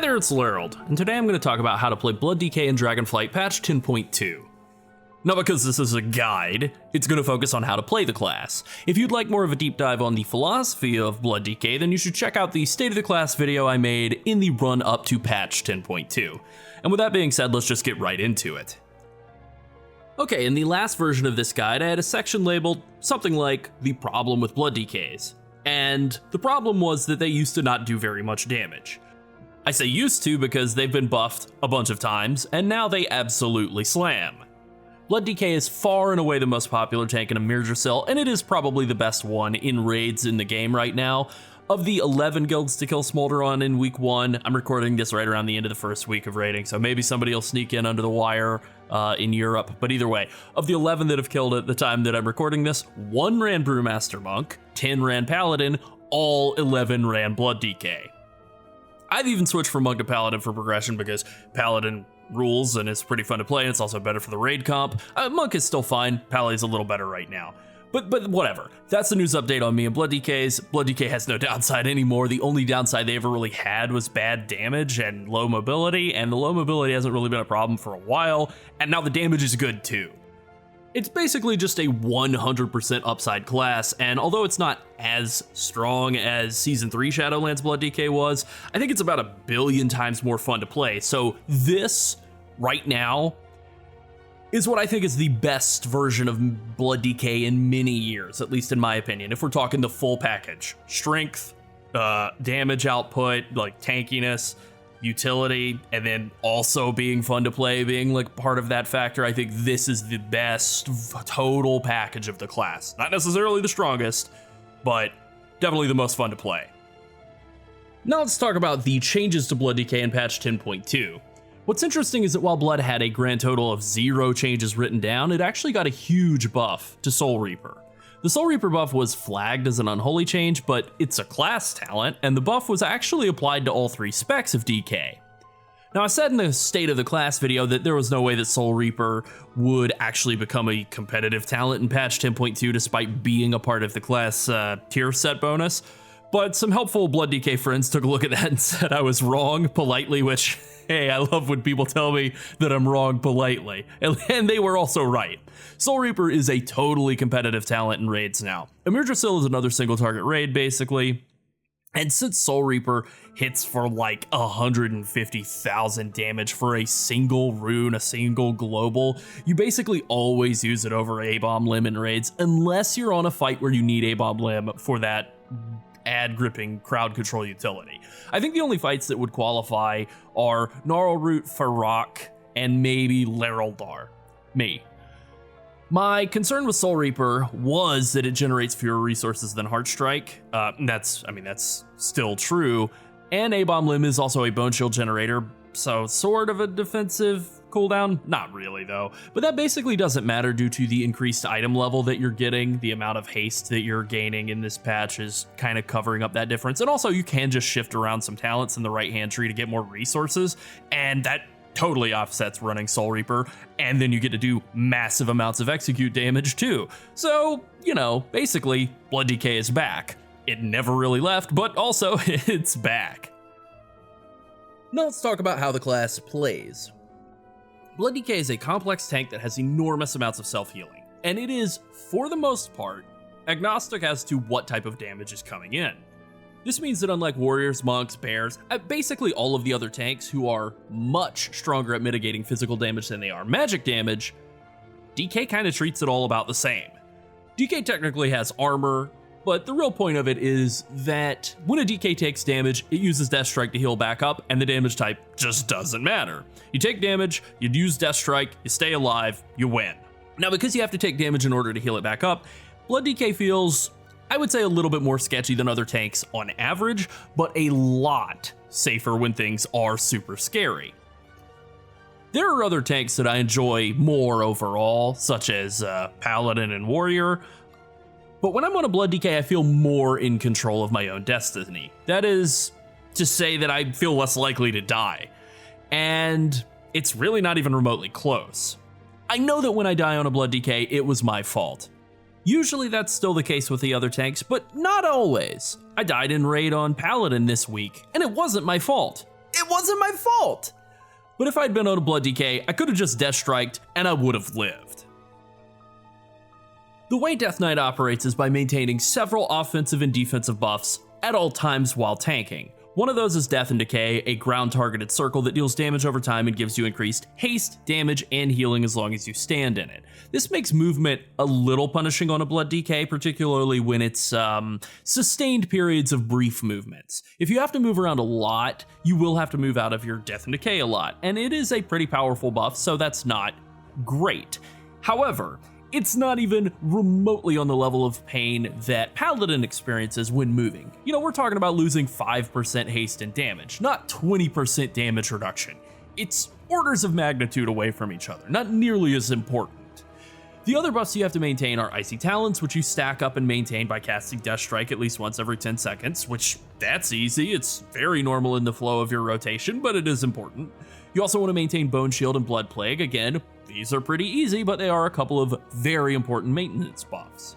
there, it's Llarold, and today I'm going to talk about how to play Blood DK in Dragonflight patch 10.2. Not because this is a guide, it's going to focus on how to play the class. If you'd like more of a deep dive on the philosophy of Blood DK, then you should check out the State of the Class video I made in the run up to patch 10.2. And with that being said, let's just get right into it. Okay, in the last version of this guide, I had a section labeled something like the problem with Blood DKs. And the problem was that they used to not do very much damage. I say used to because they've been buffed a bunch of times, and now they absolutely slam. Blood DK is far and away the most popular tank in Llarold, and it is probably the best one in raids in the game right now. Of the 11 guilds to kill Smolder on in week 1, I'm recording this right around the end of the first week of raiding, so maybe somebody will sneak in under the wire in Europe, but either way, of the 11 that have killed at the time that I'm recording this, 1 ran Brewmaster Monk, 10 ran Paladin, all 11 ran Blood DK. I've even switched from Monk to Paladin for progression because Paladin rules and it's pretty fun to play, and it's also better for the raid comp. Monk is still fine, Paladin's a little better right now. But whatever, that's the news update on me and Blood DKs. Blood DK has no downside anymore. The only downside they ever really had was bad damage and low mobility, and the low mobility hasn't really been a problem for a while, and now the damage is good too. It's basically just a 100% upside class, and although it's not as strong as Season 3 Shadowlands Blood DK was, I think it's about 1 billion times more fun to play. So this, right now, is what I think is the best version of Blood DK in many years, at least in my opinion, if we're talking the full package. Strength, damage output, like tankiness, utility, and then also being fun to play, being like part of that factor. I think this is the best total package of the class. Not necessarily the strongest, but definitely the most fun to play. Now let's talk about the changes to Blood DK in patch 10.2. What's interesting is that while Blood had a grand total of 0 changes written down, it actually got a huge buff to Soul Reaper. The Soul Reaper buff was flagged as an unholy change, but it's a class talent, and the buff was actually applied to all 3 specs of DK. Now, I said in the State of the Class video that there was no way that Soul Reaper would actually become a competitive talent in patch 10.2 despite being a part of the class tier set bonus, but some helpful Blood DK friends took a look at that and said I was wrong politely, which, hey, I love when people tell me that I'm wrong politely, and they were also right. Soul Reaper is a totally competitive talent in raids now. Llarold is another single target raid, basically. And since Soul Reaper hits for like 150,000 damage for a single rune, a single global, you basically always use it over A-Bomb Limb in raids, unless you're on a fight where you need A-Bomb Limb for that ad gripping crowd control utility. I think the only fights that would qualify are Gnarlroot, Farrak, and maybe Llarold. Me. My concern with Soul Reaper was that it generates fewer resources than Heartstrike. That's still true. And A-Bomb Limb is also a Bone Shield generator, so sort of a defensive cooldown. Not really though, but that basically doesn't matter due to the increased item level that you're getting. The amount of haste that you're gaining in this patch is kind of covering up that difference. And also you can just shift around some talents in the right hand tree to get more resources, and that totally offsets running Soul Reaper, and then you get to do massive amounts of execute damage too. So, you know, basically Blood DK is back. It never really left, but also it's back. Now let's talk about how the class plays. Blood DK is a complex tank that has enormous amounts of self-healing, and it is, for the most part, agnostic as to what type of damage is coming in. This means that unlike warriors, monks, bears, basically all of the other tanks who are much stronger at mitigating physical damage than they are magic damage, DK kind of treats it all about the same. DK technically has armor, but the real point of it is that when a DK takes damage, it uses Death Strike to heal back up, and the damage type just doesn't matter. You take damage, you use Death Strike, you stay alive, you win. Now, because you have to take damage in order to heal it back up, Blood DK feels, I would say, a little bit more sketchy than other tanks on average, but a lot safer when things are super scary. There are other tanks that I enjoy more overall, such as Paladin and Warrior, but when I'm on a Blood DK, I feel more in control of my own destiny. That is to say that I feel less likely to die, and it's really not even remotely close. I know that when I die on a Blood DK, it was my fault. Usually that's still the case with the other tanks, but not always. I died in raid on Paladin this week, and it wasn't my fault. It wasn't my fault. But if I'd been on a Blood DK, I could have just Death Striked and I would have lived. The way Death Knight operates is by maintaining several offensive and defensive buffs at all times while tanking. One of those is Death and Decay, a ground-targeted circle that deals damage over time and gives you increased haste, damage, and healing as long as you stand in it. This makes movement a little punishing on a Blood DK, particularly when it's sustained periods of brief movements. If you have to move around a lot, you will have to move out of your Death and Decay a lot, and it is a pretty powerful buff, so that's not great. However, it's not even remotely on the level of pain that Paladin experiences when moving. You know, we're talking about losing 5% haste and damage, not 20% damage reduction. It's orders of magnitude away from each other, not nearly as important. The other buffs you have to maintain are Icy Talons, which you stack up and maintain by casting Death Strike at least once every 10 seconds, which that's easy. It's very normal in the flow of your rotation, but it is important. You also want to maintain Bone Shield and Blood Plague. Again, these are pretty easy, but they are a couple of very important maintenance buffs.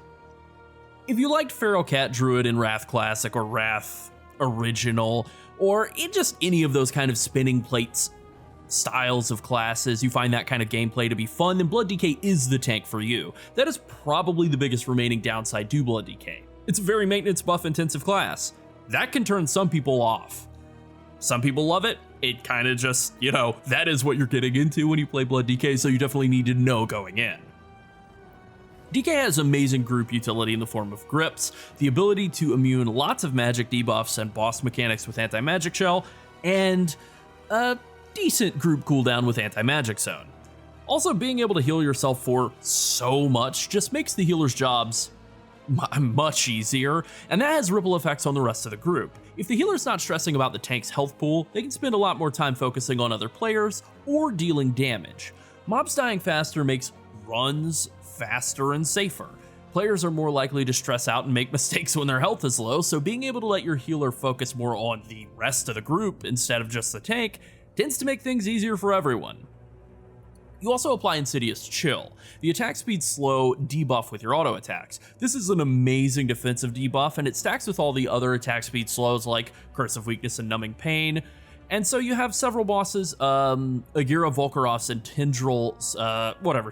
If you liked Feral Cat Druid in Wrath Classic or Wrath Original, or in just any of those kind of spinning plates styles of classes, you find that kind of gameplay to be fun, then Blood DK is the tank for you. That is probably the biggest remaining downside to Blood DK. It's a very maintenance buff intensive class. That can turn some people off. Some people love it. It kind of just, you know, that is what you're getting into when you play Blood DK, so you definitely need to know going in. DK has amazing group utility in the form of grips, the ability to immune lots of magic debuffs and boss mechanics with Anti-Magic Shell, and a decent group cooldown with Anti-Magic Zone. Also, being able to heal yourself for so much just makes the healer's jobs much easier, and that has ripple effects on the rest of the group. If the healer's not stressing about the tank's health pool, they can spend a lot more time focusing on other players or dealing damage. Mobs dying faster makes runs faster and safer. Players are more likely to stress out and make mistakes when their health is low, so being able to let your healer focus more on the rest of the group instead of just the tank tends to make things easier for everyone. You also apply Insidious Chill, the attack speed slow debuff with your auto attacks. This is an amazing defensive debuff, and it stacks with all the other attack speed slows like Curse of Weakness and Numbing Pain. And so you have several bosses, Agira, Volkarovs, and Tendrils,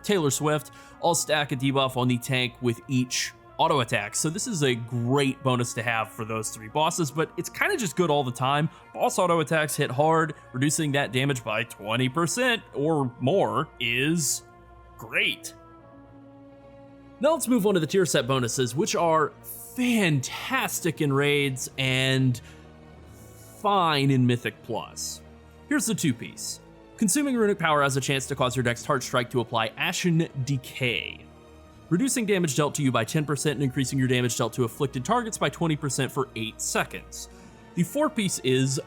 Taylor Swift, all stack a debuff on the tank with each auto attack. So this is a great bonus to have for those three bosses, but it's kind of just good all the time. Boss auto attacks hit hard, reducing that damage by 20% or more is great. Now let's move on to the tier set bonuses, which are fantastic in raids and fine in Mythic Plus. Here's the two-piece. Consuming Runic Power has a chance to cause your next Heart Strike to apply Ashen Decay, reducing damage dealt to you by 10% and increasing your damage dealt to afflicted targets by 20% for 8 seconds. The four-piece is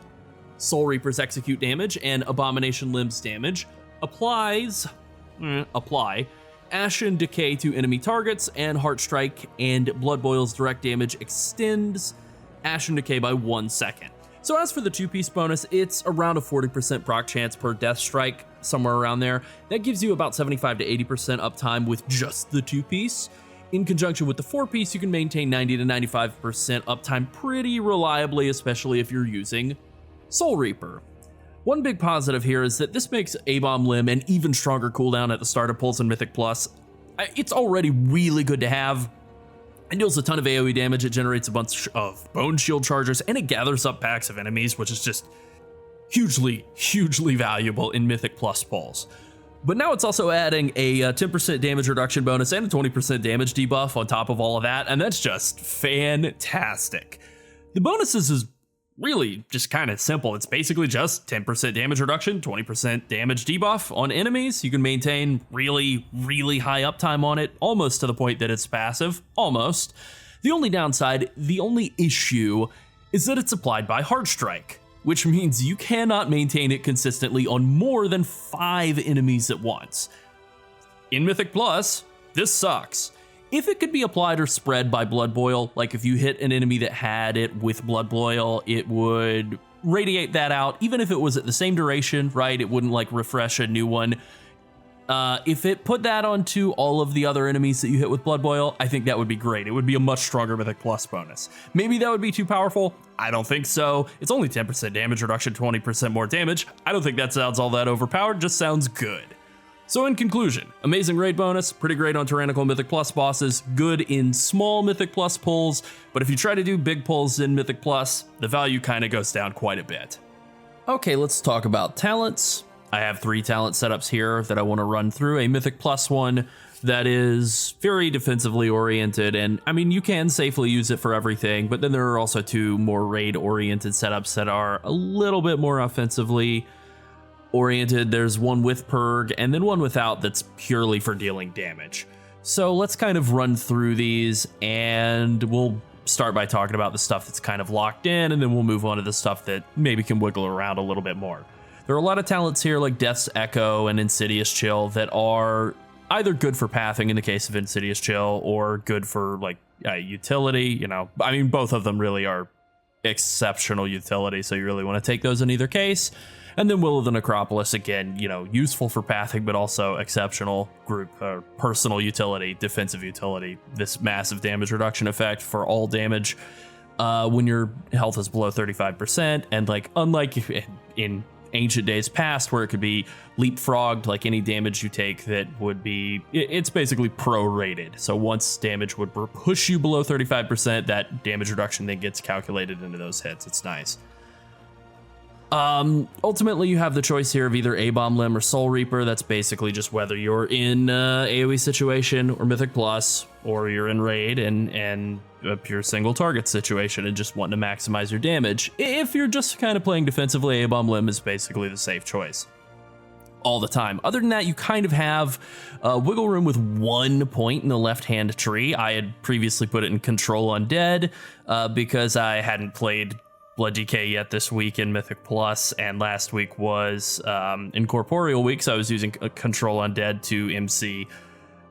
Soul Reaper's Execute damage and Abomination Limbs damage, apply Ashen Decay to enemy targets, and Heart Strike and Blood Boil's direct damage extends Ashen Decay by 1 second. So as for the two-piece bonus, it's around a 40% proc chance per Death Strike, somewhere around there. That gives you about 75 to 80% uptime with just the two-piece. In conjunction with the four-piece, you can maintain 90 to 95% uptime pretty reliably, especially if you're using Soul Reaper. One big positive here is that this makes A-Bomb Limb an even stronger cooldown at the start of pulls in Mythic Plus. It's already really good to have. It deals a ton of AoE damage, it generates a bunch of Bone Shield chargers, and it gathers up packs of enemies, which is just hugely, hugely valuable in Mythic Plus pulls. But now it's also adding a 10% damage reduction bonus and a 20% damage debuff on top of all of that, and that's just fantastic. The bonuses is really just kind of simple. It's basically just 10% damage reduction, 20% damage debuff on enemies. You can maintain really, really high uptime on it, almost to the point that it's passive, almost. The only downside, the only issue, is that it's applied by Heart Strike, which means you cannot maintain it consistently on more than 5 enemies at once. In Mythic Plus, this sucks. If it could be applied or spread by Blood Boil, like if you hit an enemy that had it with Blood Boil, it would radiate that out, even if it was at the same duration, right? It wouldn't like refresh a new one. If it put that onto all of the other enemies that you hit with Blood Boil, I think that would be great. It would be a much stronger Mythic Plus bonus. Maybe that would be too powerful. I don't think so. It's only 10% damage reduction, 20% more damage. I don't think that sounds all that overpowered, just sounds good. So in conclusion, amazing raid bonus, pretty great on Tyrannical Mythic Plus bosses, good in small Mythic Plus pulls, but if you try to do big pulls in Mythic Plus, the value kind of goes down quite a bit. Okay, let's talk about talents. I have 3 talent setups here that I want to run through. A Mythic Plus one that is very defensively oriented, and I mean, you can safely use it for everything, but then there are also 2 more raid-oriented setups that are a little bit more offensively oriented. There's one with Purg, and then one without that's purely for dealing damage. So let's kind of run through these, and we'll start by talking about the stuff that's kind of locked in, and then we'll move on to the stuff that maybe can wiggle around a little bit more. There are a lot of talents here like Death's Echo and Insidious Chill that are either good for pathing in the case of Insidious Chill or good for like utility, you know. I mean, both of them really are exceptional utility, so you really want to take those in either case. And then Will of the Necropolis, again, you know, useful for pathing, but also exceptional group personal utility, defensive utility, this massive damage reduction effect for all damage when your health is below 35%. And like, unlike in ancient days past where it could be leapfrogged, like any damage you take that would be, it's basically prorated. So once damage would push you below 35%, that damage reduction then gets calculated into those hits. It's nice. Ultimately, you have the choice here of either A-Bomb Limb or Soul Reaper. That's basically just whether you're in AoE situation or Mythic Plus, or you're in raid and a pure single target situation and just wanting to maximize your damage. If you're just kind of playing defensively, A-Bomb Limb is basically the safe choice all the time. Other than that, you kind of have wiggle room with 1 point in the left-hand tree. I had previously put it in Control Undead because I hadn't played Blood DK yet this week in Mythic Plus, and last week was Incorporeal week, so I was using Control Undead to MC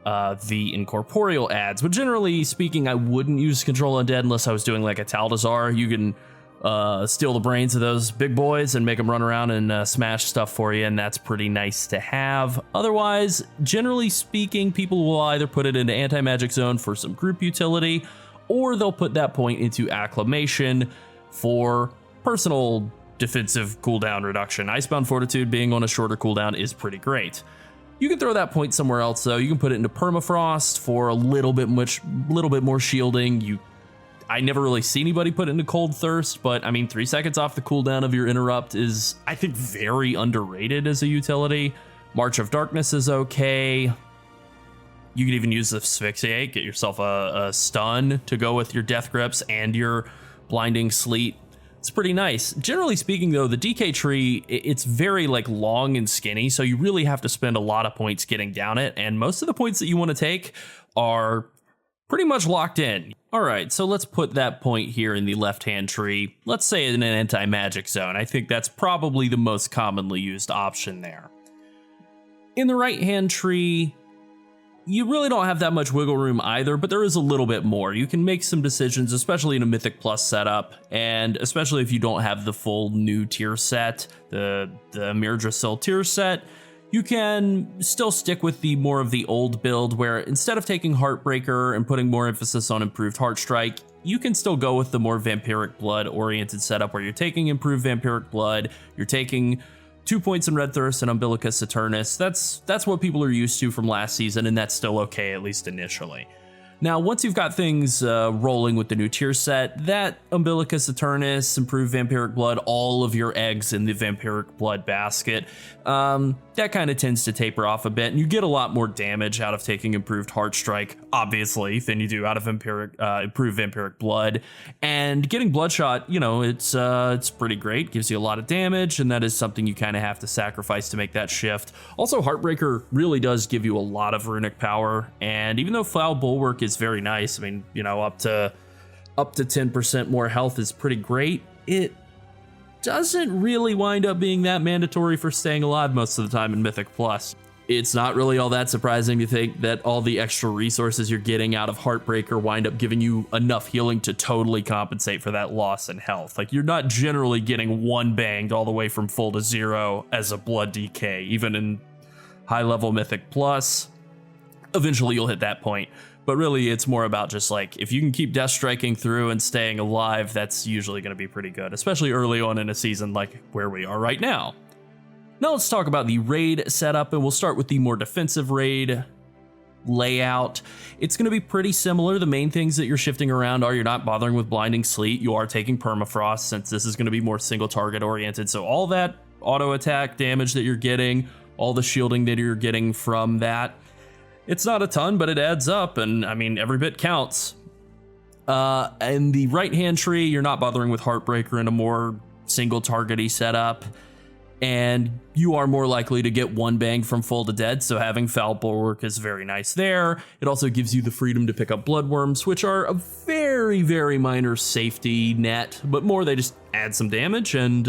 the Incorporeal ads. But generally speaking, I wouldn't use Control Undead unless I was doing like a Taldazar. You can steal the brains of those big boys and make them run around and smash stuff for you, and that's pretty nice to have. Otherwise, generally speaking, people will either put it into Anti-Magic Zone for some group utility, or they'll put that point into Acclamation for personal defensive cooldown reduction. Icebound Fortitude being on a shorter cooldown is pretty great. You can throw that point somewhere else though. You can put it into Permafrost for a little bit more shielding. I never really see anybody put it into Cold Thirst, but I mean, 3 seconds off the cooldown of your interrupt is, I think, very underrated as a utility. March of Darkness is okay. You could even use Asphyxiate, get yourself a stun to go with your Death Grips and your Blinding Sleet. It's pretty nice. Generally speaking though, the DK tree, it's very like long and skinny, so you really have to spend a lot of points getting down it, and most of the points that you want to take are pretty much locked in. All right, so let's put that point here in the left-hand tree. Let's say in an anti-magic zone. I think that's probably the most commonly used option there. In the right-hand tree, you really don't have that much wiggle room either, but there is a little bit more. You can make some decisions, especially in a Mythic Plus setup, and especially if you don't have the full new tier set, the Mirdrasil tier set. You can still stick with the more of the old build where instead of taking Heartbreaker and putting more emphasis on improved Heartstrike, you can still go with the more Vampiric Blood oriented setup where you're taking improved Vampiric Blood, you're taking 2 points in Red Thirst and Umbilicus Eternus. That's what people are used to from last season, and that's still okay, at least initially. Now, once you've got things rolling with the new tier set, that Umbilicus Eternus, improved Vampiric Blood, all of your eggs in the Vampiric Blood basket, that kind of tends to taper off a bit, and you get a lot more damage out of taking improved Heartstrike, obviously, than you do out of improved Vampiric Blood. And getting Bloodshot, you know, it's pretty great, gives you a lot of damage, and that is something you kind of have to sacrifice to make that shift. Also, Heartbreaker really does give you a lot of runic power, and even though Foul Bulwark is very nice, I mean, you know, up to 10% more health is pretty great, it doesn't really wind up being that mandatory for staying alive most of the time in Mythic Plus. It's not really all that surprising to think that all the extra resources you're getting out of Heartbreaker wind up giving you enough healing to totally compensate for that loss in health. Like, you're not generally getting one banged all the way from full to zero as a Blood DK, even in high level Mythic Plus. Eventually you'll hit that point. But really, it's more about just like, if you can keep death striking through and staying alive, that's usually going to be pretty good, especially early on in a season like where we are right now. Now let's talk about the raid setup, and we'll start with the more defensive raid layout. It's going to be pretty similar. The main things that you're shifting around are you're not bothering with blinding sleet. You are taking permafrost, since this is going to be more single target oriented. So all that auto attack damage that you're getting, all the shielding that you're getting from that, it's not a ton, but it adds up, and I mean, every bit counts. And the right-hand tree, you're not bothering with Heartbreaker in a more single target-y setup, and you are more likely to get one bang from full to dead, so having Foul Bulwark is very nice there. It also gives you the freedom to pick up Bloodworms, which are a very, very minor safety net, but more they just add some damage, and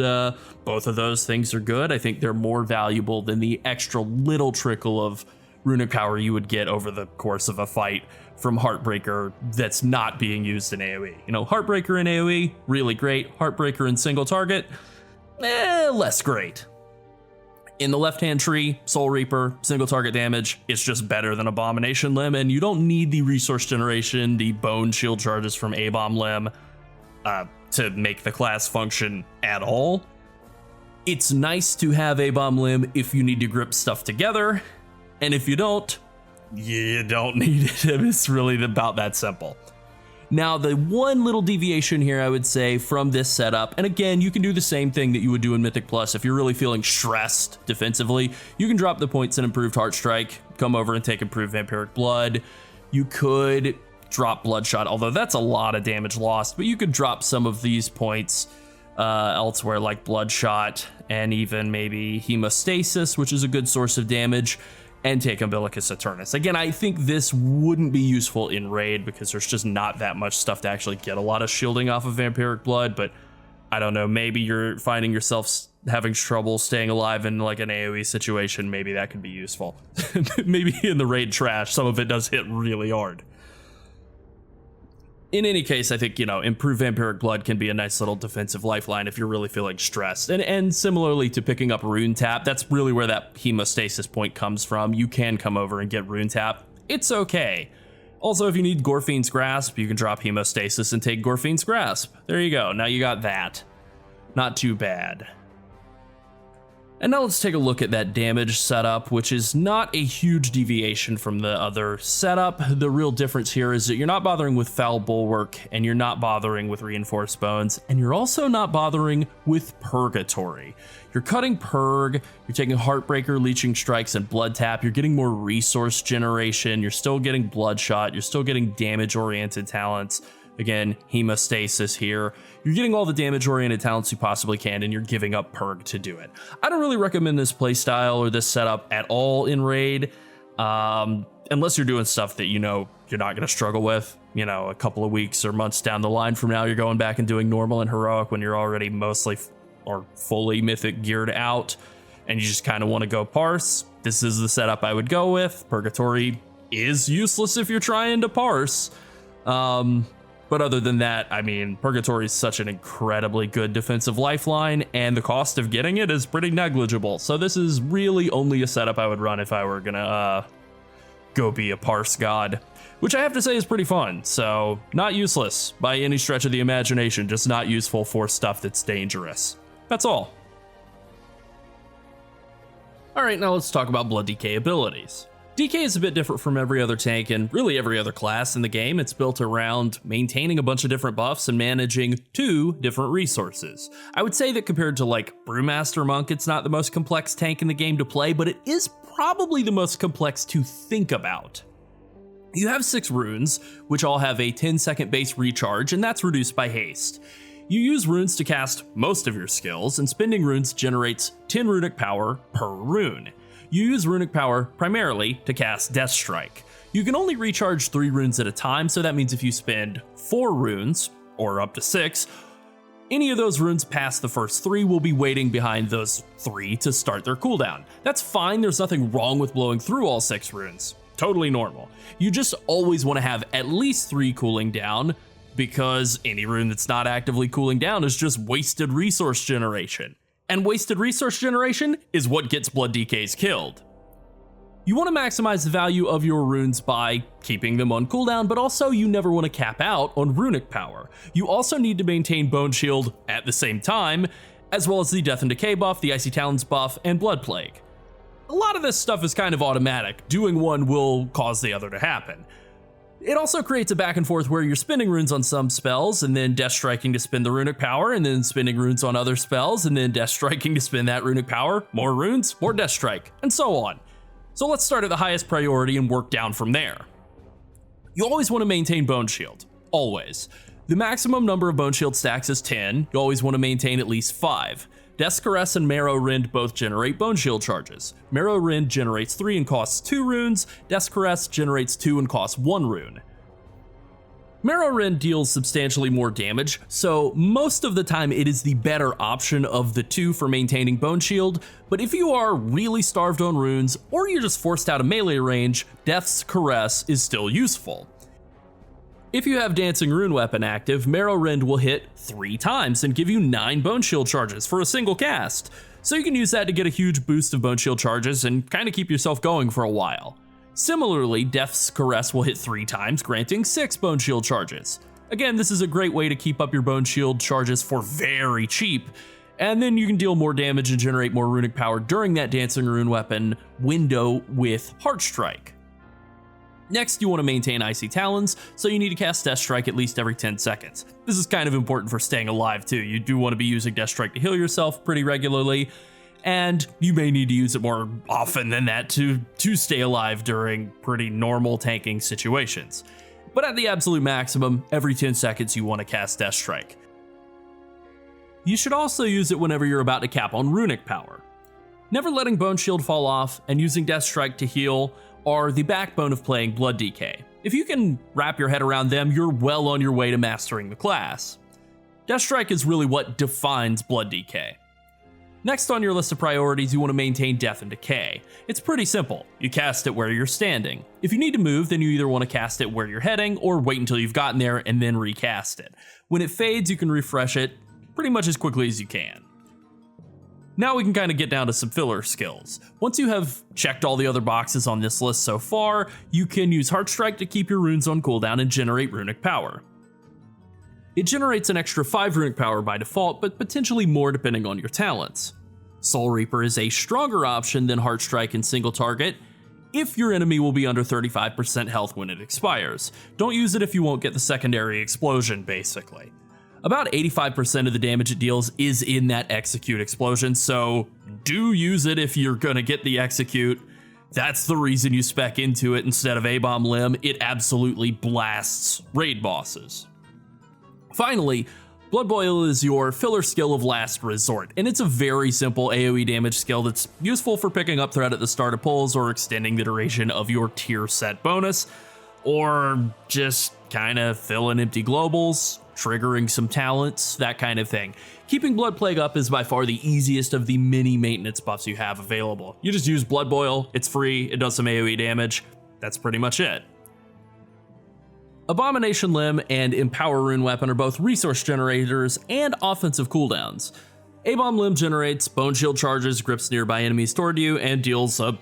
both of those things are good. I think they're more valuable than the extra little trickle of runic power you would get over the course of a fight from Heartbreaker that's not being used in AoE. You know, Heartbreaker in AoE, really great. Heartbreaker in single target, less great. In the left-hand tree, Soul Reaper, single target damage, it's just better than Abomination Limb, and you don't need the resource generation, the bone shield charges from A-Bomb Limb to make the class function at all. It's nice to have A-Bomb Limb if you need to grip stuff together, and if you don't need it. It's really about that simple. Now, the one little deviation here, I would say, from this setup, and again, you can do the same thing that you would do in Mythic Plus. If you're really feeling stressed defensively, you can drop the points in Improved Heartstrike, come over and take Improved Vampiric Blood. You could drop Bloodshot, although that's a lot of damage lost, but you could drop some of these points elsewhere, like Bloodshot, and even maybe Hemostasis, which is a good source of damage, and take Umbilicus Eternus. Again, I think this wouldn't be useful in raid because there's just not that much stuff to actually get a lot of shielding off of Vampiric Blood, but I don't know, maybe you're finding yourself having trouble staying alive in like an AoE situation. Maybe that could be useful. Maybe in the raid trash, some of it does hit really hard. In any case, I think, you know, Improved Vampiric Blood can be a nice little defensive lifeline if you're really feeling stressed. And similarly to picking up Rune Tap, that's really where that Hemostasis point comes from. You can come over and get Rune Tap. It's okay. Also, if you need Gorfiend's Grasp, you can drop Hemostasis and take Gorfiend's Grasp. There you go. Now you got that. Not too bad. And now let's take a look at that damage setup, which is not a huge deviation from the other setup. The real difference here is that you're not bothering with Foul Bulwark, and you're not bothering with Reinforced Bones, and you're also not bothering with Purgatory. You're cutting Purg, you're taking Heartbreaker, Leeching Strikes, and Blood Tap. You're getting more resource generation, you're still getting Bloodshot, you're still getting damage-oriented talents. Again, Hemostasis here. You're getting all the damage-oriented talents you possibly can, and you're giving up Purg to do it. I don't really recommend this playstyle or this setup at all in Raid, unless you're doing stuff that you know you're not going to struggle with. You know, a couple of weeks or months down the line from now, you're going back and doing normal and heroic when you're already mostly or fully mythic geared out, and you just kind of want to go parse. This is the setup I would go with. Purgatory is useless if you're trying to parse. But other than that, I mean, Purgatory is such an incredibly good defensive lifeline, and the cost of getting it is pretty negligible. So this is really only a setup I would run if I were gonna go be a parse god, which I have to say is pretty fun. So not useless by any stretch of the imagination, just not useful for stuff that's dangerous. That's all. All right, now let's talk about Blood DK abilities. DK is a bit different from every other tank and really every other class in the game. It's built around maintaining a bunch of different buffs and managing 2 different resources. I would say that compared to like Brewmaster Monk, it's not the most complex tank in the game to play, but it is probably the most complex to think about. You have 6 runes, which all have a 10-second base recharge, and that's reduced by haste. You use runes to cast most of your skills, and spending runes generates 10 runic power per rune. You use runic power primarily to cast Death Strike. You can only recharge 3 runes at a time, so that means if you spend 4 runes, or up to 6, any of those runes past the first 3 will be waiting behind those 3 to start their cooldown. That's fine, there's nothing wrong with blowing through all 6 runes. Totally normal. You just always want to have at least 3 cooling down, because any rune that's not actively cooling down is just wasted resource generation. And wasted resource generation is what gets Blood DKs killed. You want to maximize the value of your runes by keeping them on cooldown, but also you never want to cap out on runic power. You also need to maintain Bone Shield at the same time, as well as the Death and Decay buff, the Icy Talons buff, and Blood Plague. A lot of this stuff is kind of automatic. Doing one will cause the other to happen. It also creates a back and forth where you're spinning runes on some spells, and then Death Striking to spin the runic power, and then spinning runes on other spells, and then Death Striking to spin that runic power, more runes, more Death Strike, and so on. So let's start at the highest priority and work down from there. You always want to maintain Bone Shield, always. The maximum number of Bone Shield stacks is 10, you always want to maintain at least 5. Death's Caress and Marrow Rend both generate Bone Shield charges. Marrow Rend generates 3 and costs 2 runes, Death's Caress generates 2 and costs 1 rune. Marrow Rend deals substantially more damage, so most of the time it is the better option of the two for maintaining Bone Shield, but if you are really starved on runes, or you're just forced out of melee range, Death's Caress is still useful. If you have Dancing Rune Weapon active, Marrow Rend will hit 3 times and give you 9 Bone Shield charges for a single cast, so you can use that to get a huge boost of Bone Shield charges and kinda keep yourself going for a while. Similarly, Death's Caress will hit 3 times, granting 6 Bone Shield charges. Again, this is a great way to keep up your Bone Shield charges for very cheap, and then you can deal more damage and generate more runic power during that Dancing Rune Weapon window with Heart Strike. Next, you want to maintain Icy Talons, so you need to cast Death Strike at least every 10 seconds. This is kind of important for staying alive too. You do want to be using Death Strike to heal yourself pretty regularly, and you may need to use it more often than that to stay alive during pretty normal tanking situations. But at the absolute maximum, every 10 seconds you want to cast Death Strike. You should also use it whenever you're about to cap on runic power. Never letting Bone Shield fall off and using Death Strike to heal are the backbone of playing Blood DK. If you can wrap your head around them, you're well on your way to mastering the class. Death Strike is really what defines Blood DK. Next on your list of priorities, you want to maintain Death and Decay. It's pretty simple. You cast it where you're standing. If you need to move, then you either want to cast it where you're heading or wait until you've gotten there and then recast it. When it fades, you can refresh it pretty much as quickly as you can. Now we can kind of get down to some filler skills. Once you have checked all the other boxes on this list so far, you can use Heart Strike to keep your runes on cooldown and generate runic power. It generates an extra 5 runic power by default, but potentially more depending on your talents. Soul Reaper is a stronger option than Heart Strike in single target, if your enemy will be under 35% health when it expires. Don't use it if you won't get the secondary explosion, basically. About 85% of the damage it deals is in that execute explosion, so do use it if you're gonna get the execute. That's the reason you spec into it instead of A-Bomb Limb. It absolutely blasts raid bosses. Finally, Blood Boil is your filler skill of last resort, and it's a very simple AoE damage skill that's useful for picking up threat at the start of pulls or extending the duration of your tier set bonus, or just kinda filling empty globals, triggering some talents, that kind of thing. Keeping Blood Plague up is by far the easiest of the many maintenance buffs you have available. You just use Blood Boil, it's free, it does some AoE damage, that's pretty much it. Abomination Limb and Empower Rune Weapon are both resource generators and offensive cooldowns. A-Bomb Limb generates Bone Shield charges, grips nearby enemies toward you, and deals a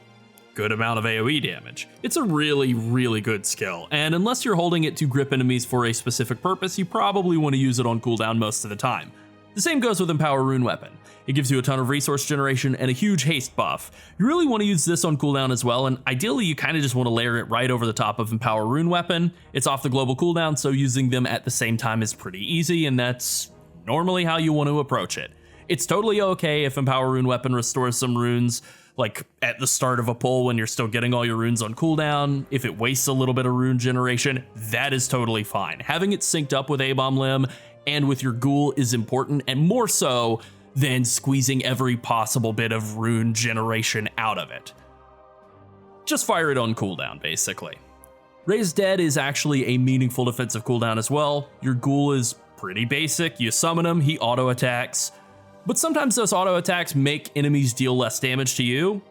good amount of AoE damage. It's a really, really good skill, and unless you're holding it to grip enemies for a specific purpose, you probably want to use it on cooldown most of the time. The same goes with Empower Rune Weapon. It gives you a ton of resource generation and a huge haste buff. You really want to use this on cooldown as well, and ideally you kind of just want to layer it right over the top of Empower Rune Weapon. It's off the global cooldown, so using them at the same time is pretty easy, and that's normally how you want to approach it. It's totally okay if Empower Rune Weapon restores some runes, like at the start of a pull when you're still getting all your runes on cooldown. If it wastes a little bit of rune generation, that is totally fine. Having it synced up with A-Bomb Limb and with your ghoul is important, and more so than squeezing every possible bit of rune generation out of it. Just fire it on cooldown, basically. Raise Dead is actually a meaningful defensive cooldown as well. Your ghoul is pretty basic. You summon him, he auto attacks, but sometimes those auto attacks make enemies deal less damage to you.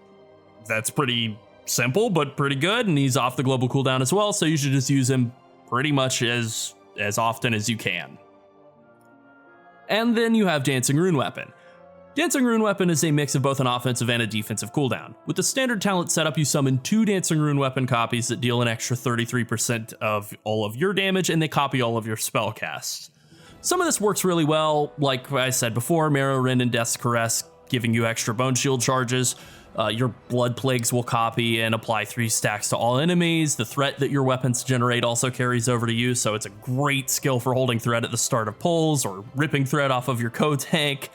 That's pretty simple, but pretty good, and he's off the global cooldown as well, so you should just use him pretty much as often as you can. And then you have Dancing Rune Weapon. Dancing Rune Weapon is a mix of both an offensive and a defensive cooldown. With the standard talent setup, you summon 2 Dancing Rune Weapon copies that deal an extra 33% of all of your damage, and they copy all of your spell casts. Some of this works really well, like I said before, Marrow Rend and Death's Caress giving you extra bone shield charges. Your Blood Plagues will copy and apply 3 stacks to all enemies. The threat that your weapons generate also carries over to you, so it's a great skill for holding threat at the start of pulls or ripping threat off of your co-tank.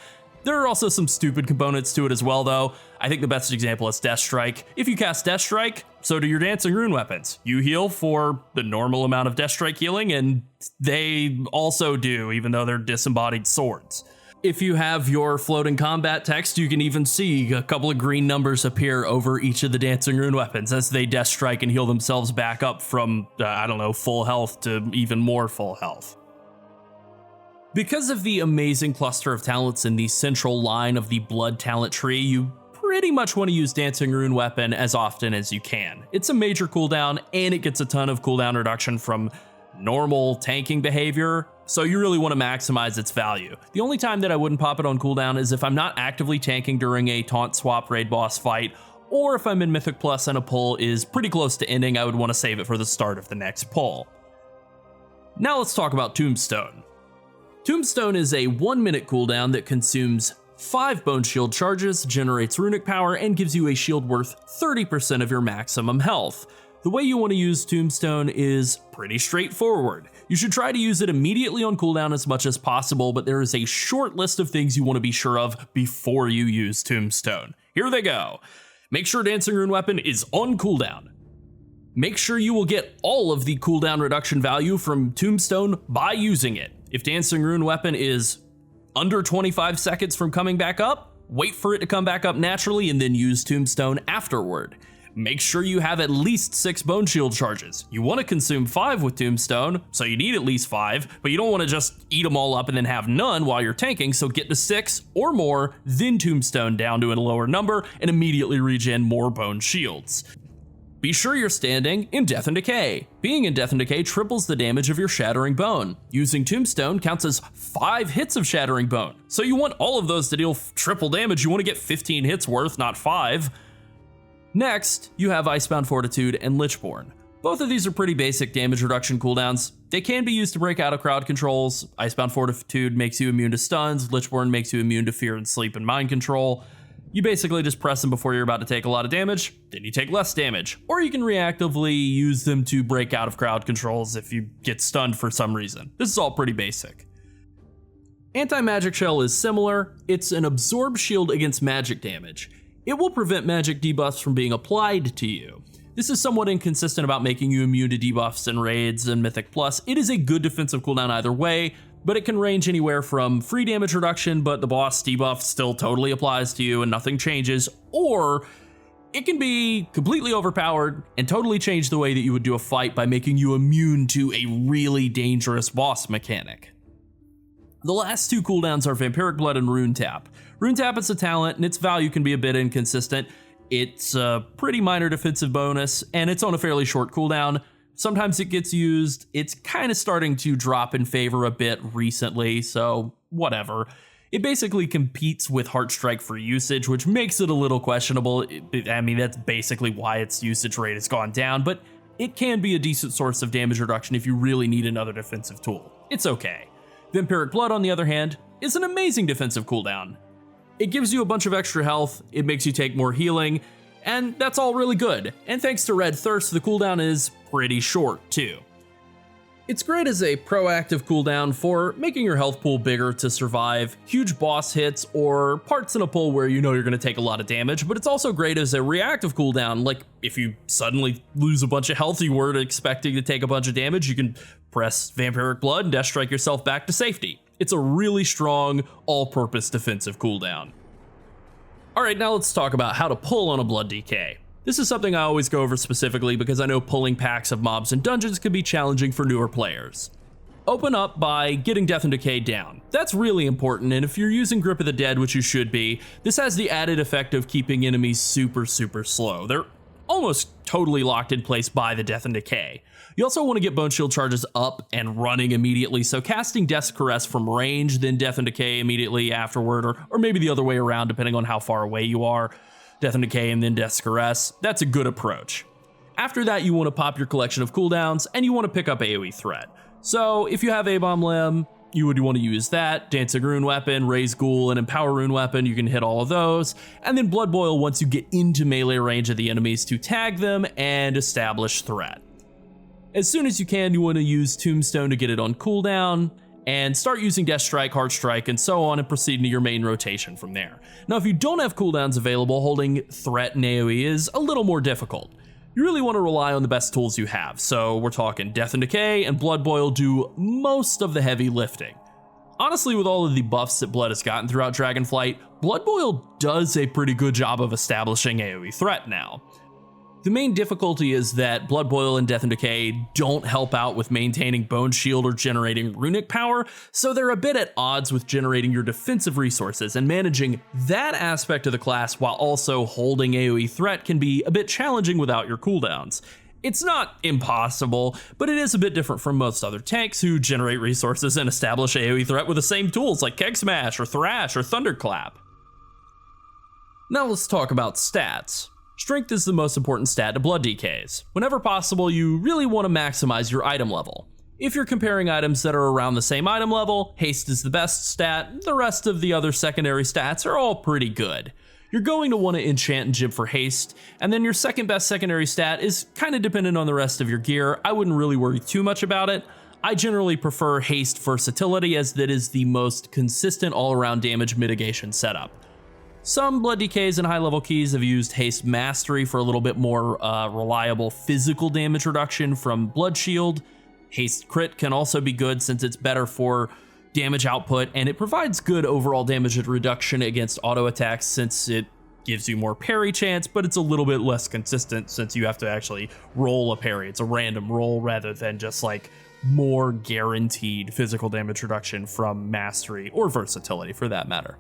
There are also some stupid components to it as well, though. I think the best example is Death Strike. If you cast Death Strike, so do your Dancing Rune weapons. You heal for the normal amount of Death Strike healing, and they also do, even though they're disembodied swords. If you have your floating combat text, you can even see a couple of green numbers appear over each of the Dancing Rune weapons as they Death Strike and heal themselves back up from, full health to even more full health. Because of the amazing cluster of talents in the central line of the blood talent tree, you pretty much want to use Dancing Rune Weapon as often as you can. It's a major cooldown, and it gets a ton of cooldown reduction from normal tanking behavior, so you really want to maximize its value. The only time that I wouldn't pop it on cooldown is if I'm not actively tanking during a taunt swap raid boss fight, or if I'm in Mythic Plus and a pull is pretty close to ending, I would want to save it for the start of the next pull. Now let's talk about Tombstone. Tombstone is a 1-minute cooldown that consumes 5 bone shield charges, generates runic power, and gives you a shield worth 30% of your maximum health. The way you want to use Tombstone is pretty straightforward. You should try to use it immediately on cooldown as much as possible, but there is a short list of things you want to be sure of before you use Tombstone. Here they go. Make sure Dancing Rune Weapon is on cooldown. Make sure you will get all of the cooldown reduction value from Tombstone by using it. If Dancing Rune Weapon is under 25 seconds from coming back up, wait for it to come back up naturally and then use Tombstone afterward. Make sure you have at least 6 bone shield charges. You want to consume 5 with Tombstone, so you need at least 5, but you don't want to just eat them all up and then have none while you're tanking, so get to 6 or more, then Tombstone down to a lower number, and immediately regen more bone shields. Be sure you're standing in Death and Decay. Being in Death and Decay triples the damage of your Shattering Bone. Using Tombstone counts as 5 hits of Shattering Bone. So you want all of those to deal triple damage. You want to get 15 hits worth, not 5. Next, you have Icebound Fortitude and Lichborn. Both of these are pretty basic damage reduction cooldowns. They can be used to break out of crowd controls. Icebound Fortitude makes you immune to stuns. Lichborn makes you immune to fear and sleep and mind control. You basically just press them before you're about to take a lot of damage, then you take less damage. Or you can reactively use them to break out of crowd controls if you get stunned for some reason. This is all pretty basic. Anti-Magic Shell is similar. It's an absorb shield against magic damage. It will prevent magic debuffs from being applied to you. This is somewhat inconsistent about making you immune to debuffs in raids and Mythic Plus. It is a good defensive cooldown either way, but it can range anywhere from free damage reduction, but the boss debuff still totally applies to you and nothing changes, or it can be completely overpowered and totally change the way that you would do a fight by making you immune to a really dangerous boss mechanic. The last 2 cooldowns are Vampiric Blood and Rune Tap. Rune Tap is a talent and its value can be a bit inconsistent. It's a pretty minor defensive bonus and it's on a fairly short cooldown. Sometimes it gets used. It's kind of starting to drop in favor a bit recently, so whatever. It basically competes with Heartstrike for usage, which makes it a little questionable. I mean, that's basically why its usage rate has gone down, but it can be a decent source of damage reduction if you really need another defensive tool. It's okay. Vampiric Blood, on the other hand, is an amazing defensive cooldown. It gives you a bunch of extra health, it makes you take more healing, and that's all really good. And thanks to Red Thirst, the cooldown is pretty short too. It's great as a proactive cooldown for making your health pool bigger to survive huge boss hits or parts in a pull where you know you're going to take a lot of damage, but it's also great as a reactive cooldown. Like if you suddenly lose a bunch of health you weren't expecting to take a bunch of damage, you can press Vampiric Blood and Death Strike yourself back to safety. It's a really strong, all-purpose defensive cooldown. Alright, now let's talk about how to pull on a Blood DK. This is something I always go over specifically because I know pulling packs of mobs in dungeons can be challenging for newer players. Open up by getting Death and Decay down. That's really important, and if you're using Grip of the Dead, which you should be, this has the added effect of keeping enemies super slow. They're almost totally locked in place by the Death and Decay. You also want to get Bone Shield charges up and running immediately, so casting Death's Caress from range, then Death and Decay immediately afterward, or maybe the other way around depending on how far away you are. Death and Decay and then Death's Caress, that's a good approach. After that, you want to pop your collection of cooldowns, and you want to pick up AoE Threat. So if you have A-Bomb Limb, you would want to use that, Dancing Rune Weapon, Raise Ghoul, and Empower Rune Weapon, you can hit all of those, and then Blood Boil once you get into melee range of the enemies to tag them and establish threat. As soon as you can, you want to use Tombstone to get it on cooldown, and start using Death Strike, Heart Strike, and so on, and proceed into your main rotation from there. Now, if you don't have cooldowns available, holding threat and AoE is a little more difficult. You really want to rely on the best tools you have, so we're talking Death and Decay and Blood Boil do most of the heavy lifting. Honestly, with all of the buffs that Blood has gotten throughout Dragonflight, Blood Boil does a pretty good job of establishing AoE threat now. The main difficulty is that Blood Boil and Death and Decay don't help out with maintaining Bone Shield or generating runic power, so they're a bit at odds with generating your defensive resources, and managing that aspect of the class while also holding AoE threat can be a bit challenging without your cooldowns. It's not impossible, but it is a bit different from most other tanks who generate resources and establish AoE threat with the same tools like Keg Smash or Thrash or Thunderclap. Now let's talk about stats. Strength is the most important stat to Blood DKs. Whenever possible, you really want to maximize your item level. If you're comparing items that are around the same item level, haste is the best stat, the rest of the other secondary stats are all pretty good. You're going to want to enchant and gib for haste, and then your second best secondary stat is kind of dependent on the rest of your gear. I wouldn't really worry too much about it. I generally prefer haste versatility as that is the most consistent all-around damage mitigation setup. Some Blood DKs and high-level keys have used Haste Mastery for a little bit more reliable physical damage reduction from Blood Shield. Haste Crit can also be good since it's better for damage output, and it provides good overall damage reduction against auto attacks since it gives you more parry chance, but it's a little bit less consistent since you have to actually roll a parry. It's a random roll rather than just like more guaranteed physical damage reduction from Mastery or Versatility for that matter.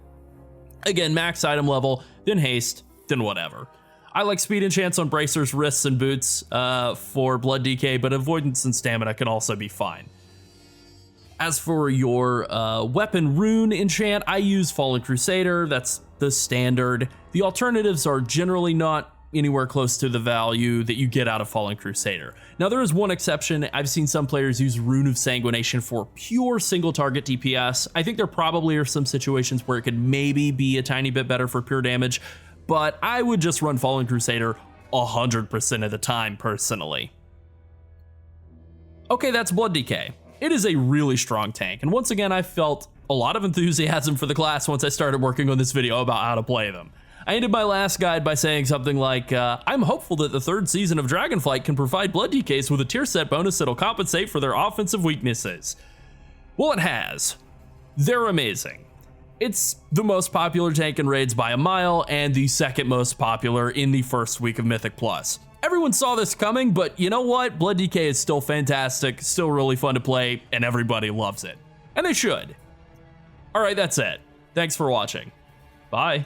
Again, max item level, then haste, then whatever. I like speed enchants on bracers, wrists, and boots for Blood DK, but avoidance and stamina can also be fine. As for your weapon rune enchant, I use Fallen Crusader, that's the standard. The alternatives are generally not anywhere close to the value that you get out of Fallen Crusader. Now there is one exception. I've seen some players use Rune of Sanguination for pure single target DPS. I think there probably are some situations where it could maybe be a tiny bit better for pure damage, but I would just run Fallen Crusader 100% of the time personally. Okay, that's Blood DK. It is a really strong tank, and once again I felt a lot of enthusiasm for the class once I started working on this video about how to play them. I ended my last guide by saying something like, I'm hopeful that the third season of Dragonflight can provide Blood DKs with a tier set bonus that'll compensate for their offensive weaknesses. Well, it has. They're amazing. It's the most popular tank in raids by a mile, and the second most popular in the first week of Mythic Plus. Everyone saw this coming, but you know what? Blood DK is still fantastic, still really fun to play, and everybody loves it. And they should. Alright, that's it. Thanks for watching. Bye.